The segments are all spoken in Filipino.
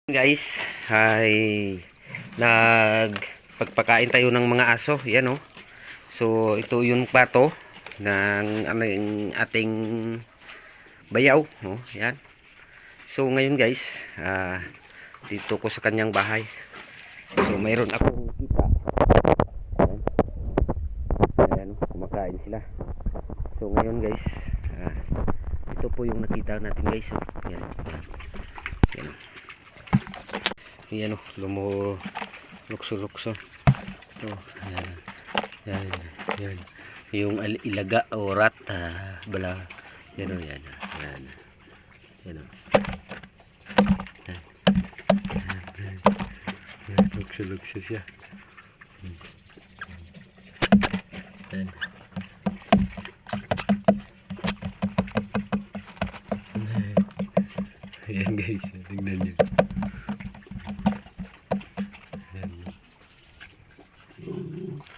Guys, ay nagpagpakain tayo ng mga aso. Yan oh. So ito yung pato ng ating bayaw, oh, yan. So ngayon guys, dito ko sa kanyang bahay. So mayroon akong kita. Ayan, kumakain sila. So ngayon guys, ito po yung nakita natin guys, oh. Yan. Yan. Yan o, lumulukso-lukso. So, ayan. Yan, yan. Yung ilaga o rat, bala. Yan o, yan. Yan. Yan o. Yan, lukso-lukso siya. Yan. Ayan guys, tingnan nyo.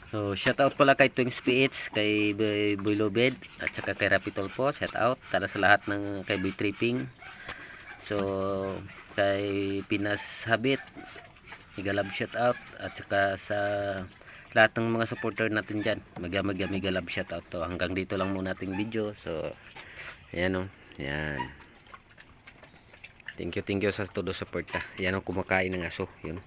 So, shout out pala kay Twings PH, kay Boy Lobed, at saka kay Rapitol po. Shout out para sa lahat ng kay Boy Tripping. So, kay Pinas Habit, Migalab shout out, at saka sa lahat ng mga supporter natin dyan. Migalab shout out to. Hanggang dito lang muna ating video. So, ayan o. Ayan. Thank you sa todo support. Ayan o, kumakain ng aso. Yun.